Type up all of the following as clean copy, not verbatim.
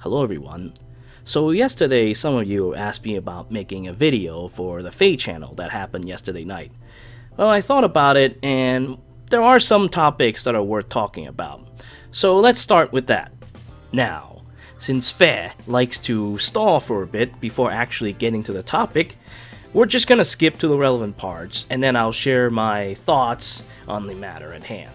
Hello everyone. So yesterday some of you asked me about making a video for the FEH channel that happened yesterday night. Well, I thought about it and there are some topics that are worth talking about. So let's start with that. Now, since FEH likes to stall for a bit before actually getting to the topic, we're just gonna skip to the relevant parts and then I'll share my thoughts on the matter at hand.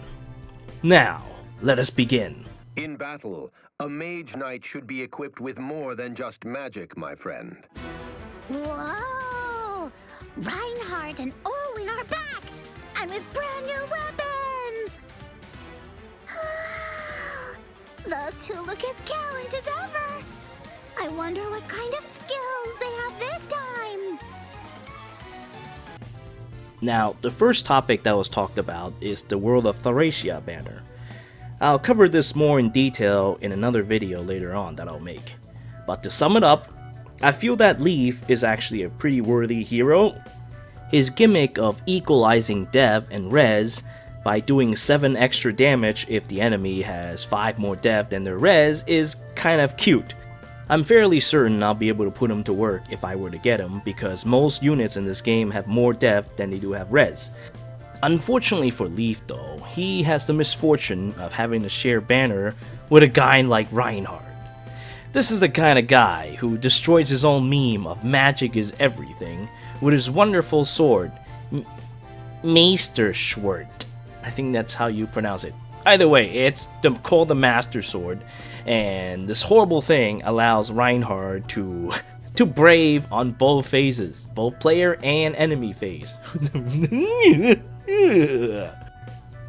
Now, let us begin. In battle, a mage knight should be equipped with more than just magic, my friend. Whoa! Reinhardt and Owen are back! And with brand new weapons! Those two look as gallant as ever! I wonder what kind of skills they have this time! Now, the first topic that was talked about is the World of Thracia banner. I'll cover this more in detail in another video later on that I'll make. But to sum it up, I feel that Leaf is actually a pretty worthy hero. His gimmick of equalizing dev and res by doing 7 extra damage if the enemy has 5 more dev than their res is kind of cute. I'm fairly certain I'll be able to put him to work if I were to get him because most units in this game have more dev than they do have res. Unfortunately for Leaf though, he has the misfortune of having to share banner with a guy like Reinhardt. This is the kind of guy who destroys his own meme of magic is everything with his wonderful sword, Meisterschwert. I think that's how you pronounce it. Either way, it's called the Master Sword, and this horrible thing allows Reinhardt to brave on both phases, both player and enemy phase.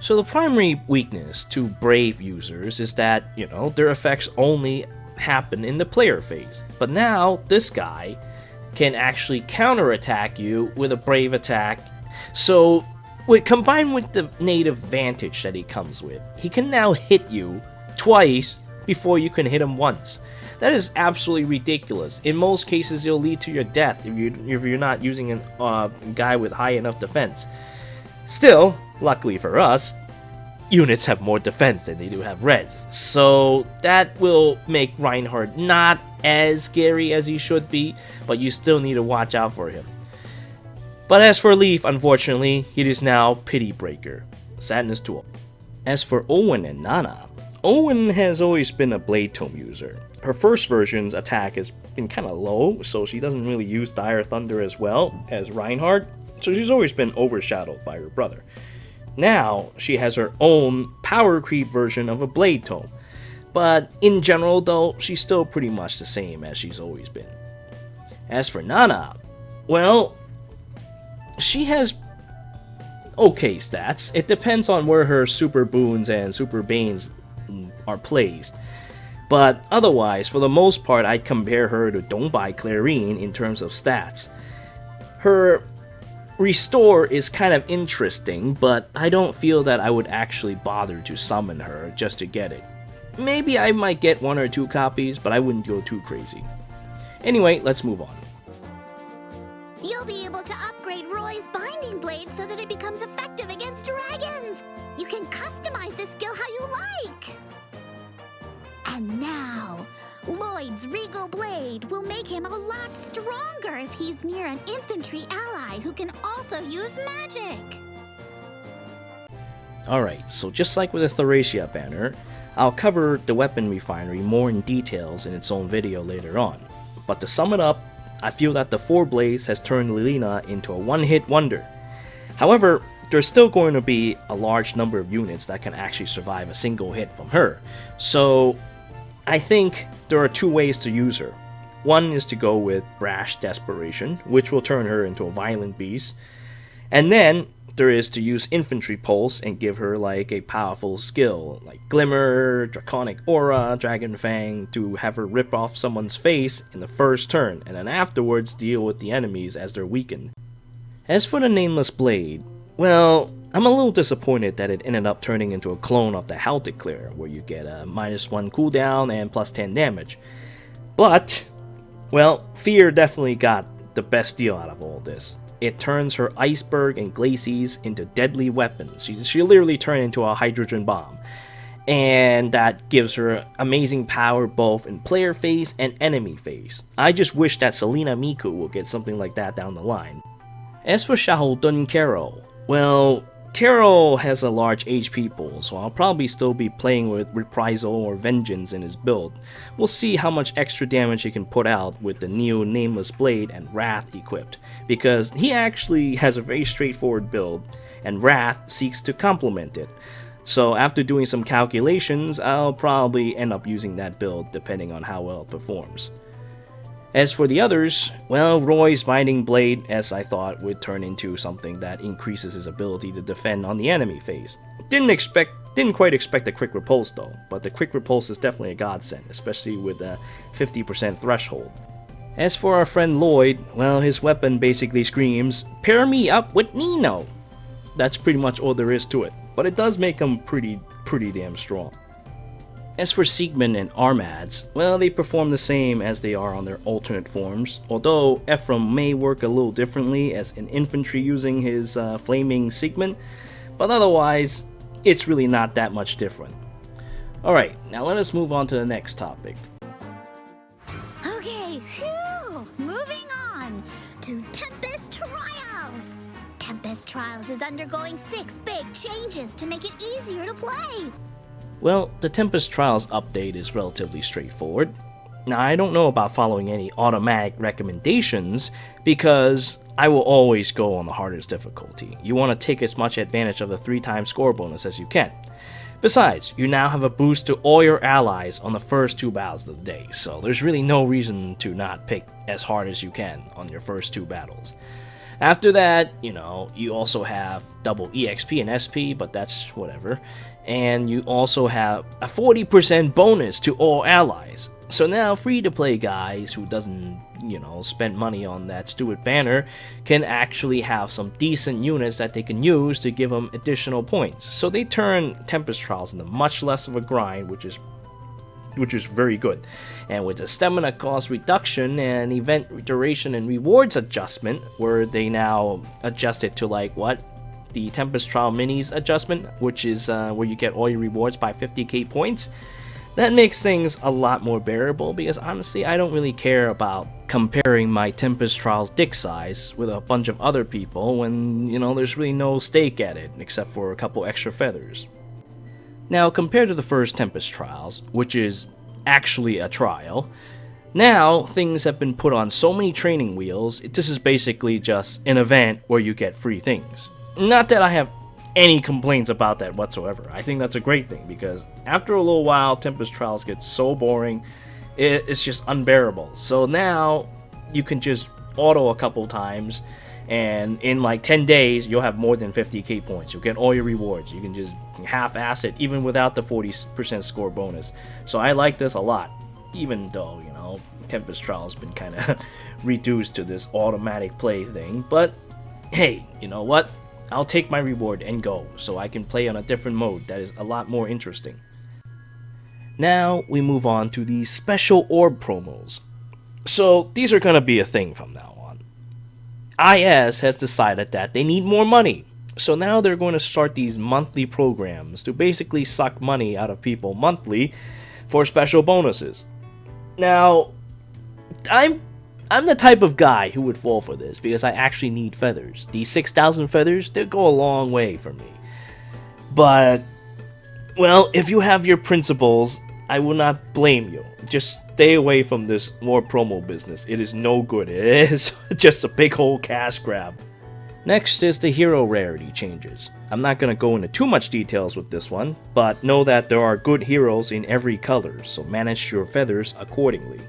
So the primary weakness to brave users is that, their effects only happen in the player phase. But now, this guy can actually counterattack you with a brave attack. So, combined with the native vantage that he comes with, he can now hit you twice before you can hit him once. That is absolutely ridiculous. In most cases, it'll lead to your death if you're not using a guy with high enough defense. Still, luckily for us, units have more defense than they do have res, so that will make Reinhardt not as scary as he should be, but you still need to watch out for him. But as for Leaf, unfortunately, he is now Pity Breaker. Sadness to all. As for Owen and Nana, Owen has always been a Blade Tome user. Her first version's attack has been kind of low, so she doesn't really use Dire Thunder as well as Reinhardt, so she's always been overshadowed by her brother. Now, she has her own power creep version of a Blade Tome, but in general though, she's still pretty much the same as she's always been. As for Nana, well, she has okay stats. It depends on where her Super Boons and Super Banes are placed. But otherwise, for the most part, I'd compare her to Dongbai Clarine in terms of stats. Her Restore is kind of interesting, but I don't feel that I would actually bother to summon her just to get it. Maybe I might get 1 or 2 copies, but I wouldn't go too crazy. Anyway, let's move on. You'll be able to upgrade Roy's Binding Blade so that it becomes effective against dragons! You can customize this skill how you like! And now, Lloyd's Regal Blade will make him a lot stronger if he's near an infantry ally who can also use magic! Alright, so just like with the Thracia banner, I'll cover the weapon refinery more in details in its own video later on. But to sum it up, I feel that the 4 Blaze has turned Lilina into a one-hit wonder. However, there's still going to be a large number of units that can actually survive a single hit from her. So, I think there are 2 ways to use her. One is to go with Brash Desperation, which will turn her into a violent beast. And then there is to use Infantry Pulse and give her like a powerful skill like Glimmer, Draconic Aura, Dragon Fang to have her rip off someone's face in the first turn and then afterwards deal with the enemies as they're weakened. As for the Nameless Blade, well, I'm a little disappointed that it ended up turning into a clone of the Halticlear, where you get a -1 cooldown and +10 damage. But, well, Fear definitely got the best deal out of all this. It turns her Iceberg and Glacies into deadly weapons. She literally turned into a hydrogen bomb. and that gives her amazing power both in player phase and enemy phase. I just wish that Selena Miku will get something like that down the line. As for Xiahou Carol, well, Carol has a large HP pool, so I'll probably still be playing with Reprisal or Vengeance in his build. We'll see how much extra damage he can put out with the Neo Nameless Blade and Wrath equipped, because he actually has a very straightforward build, and Wrath seeks to complement it. So after doing some calculations, I'll probably end up using that build depending on how well it performs. As for the others, well, Roy's Binding Blade, as I thought, would turn into something that increases his ability to defend on the enemy phase. Didn't quite expect a quick repulse though, but the quick repulse is definitely a godsend, especially with a 50% threshold. As for our friend Lloyd, well, his weapon basically screams, "Pair me up with Nino!" That's pretty much all there is to it, but it does make him pretty damn strong. As for Siegmund and Armads, well, they perform the same as they are on their alternate forms, although Ephraim may work a little differently as an infantry using his flaming Siegmund, but otherwise, it's really not that much different. Alright, now let us move on to the next topic. Okay, phew! Moving on to Tempest Trials! Tempest Trials is undergoing 6 big changes to make it easier to play. Well, the Tempest Trials update is relatively straightforward. Now, I don't know about following any automatic recommendations, because I will always go on the hardest difficulty. You want to take as much advantage of the 3x score bonus as you can. Besides, you now have a boost to all your allies on the first 2 battles of the day, so there's really no reason to not pick as hard as you can on your first 2 battles. After that, you also have double EXP and SP, but that's whatever. And you also have a 40% bonus to all allies. So now free-to-play guys who doesn't, spend money on that stupid banner can actually have some decent units that they can use to give them additional points. So they turn Tempest Trials into much less of a grind, which is very good. And with the stamina cost reduction and event duration and rewards adjustment, where they now adjust it to the Tempest Trial Minis adjustment, which is where you get all your rewards by 50k points, that makes things a lot more bearable, because honestly I don't really care about comparing my Tempest Trials dick size with a bunch of other people when, there's really no stake at it except for a couple extra feathers. Now, compared to the first Tempest Trials, which is actually a trial, now things have been put on so many training wheels. This is basically just an event where you get free things. Not that I have any complaints about that whatsoever. I think that's a great thing, because after a little while, Tempest Trials gets so boring, it's just unbearable. So now you can just auto a couple times, and in 10 days, you'll have more than 50k points. You'll get all your rewards. You can just half-ass it, even without the 40% score bonus. So I like this a lot, even though, Tempest Trials has been kind of reduced to this automatic play thing. But hey, you know what? I'll take my reward and go, so I can play on a different mode that is a lot more interesting. Now we move on to the special orb promos. So these are going to be a thing from now on. IS has decided that they need more money, so now they're going to start these monthly programs to basically suck money out of people monthly for special bonuses. Now, I'm the type of guy who would fall for this, because I actually need feathers. These 6,000 feathers, they go a long way for me. But, well, if you have your principles, I will not blame you. Just stay away from this more promo business. It is no good. It is just a big old cash grab. Next is the hero rarity changes. I'm not going to go into too much details with this one, but know that there are good heroes in every color, so manage your feathers accordingly.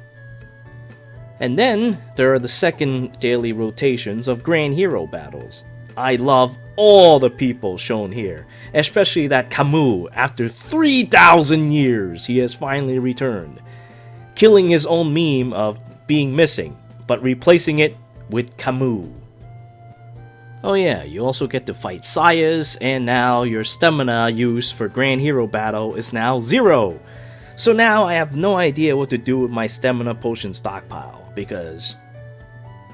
And then, there are the second daily rotations of Grand Hero battles. I love all the people shown here, especially that Camus. After 3,000 years, he has finally returned, killing his own meme of being missing, but replacing it with Camus. Oh yeah, you also get to fight Sayas, and now your stamina use for Grand Hero battle is now 0. So now I have no idea what to do with my stamina potion stockpile, because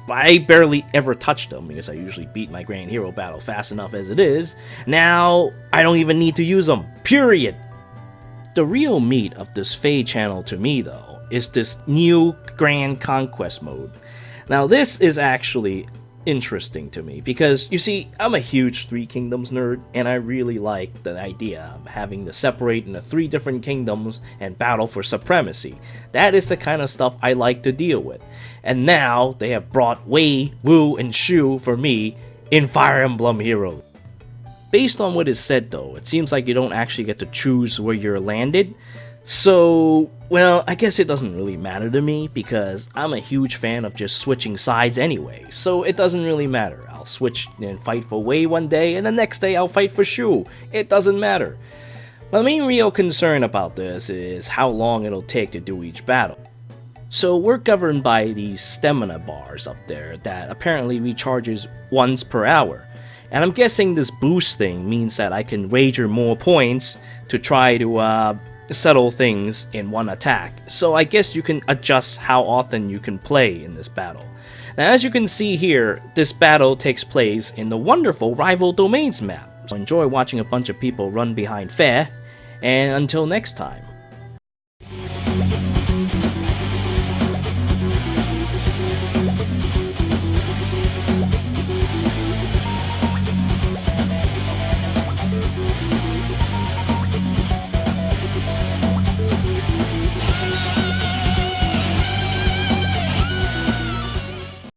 I barely ever touch them, because I usually beat my Grand Hero battle fast enough as it is. Now I don't even need to use them, period. The real meat of this FEH channel to me though is this new Grand Conquest mode. Now this is actually interesting to me because, you see, I'm a huge Three Kingdoms nerd, and I really like the idea of having to separate into 3 different kingdoms and battle for supremacy. That is the kind of stuff I like to deal with. And now they have brought Wei, Wu, and Shu for me in Fire Emblem Heroes. Based on what is said though, it seems like you don't actually get to choose where you're landed. So, well, I guess it doesn't really matter to me because I'm a huge fan of just switching sides anyway, so it doesn't really matter. I'll switch and fight for Wei one day, and the next day I'll fight for Shu. It doesn't matter. My main real concern about this is how long it'll take to do each battle. So we're governed by these stamina bars up there that apparently recharges once per hour. And I'm guessing this boost thing means that I can wager more points to try to settle things in one attack. So I guess you can adjust how often you can play in this battle. Now as you can see here, this battle takes place in the wonderful Rival Domains map. So enjoy watching a bunch of people run behind Feng, and until next time.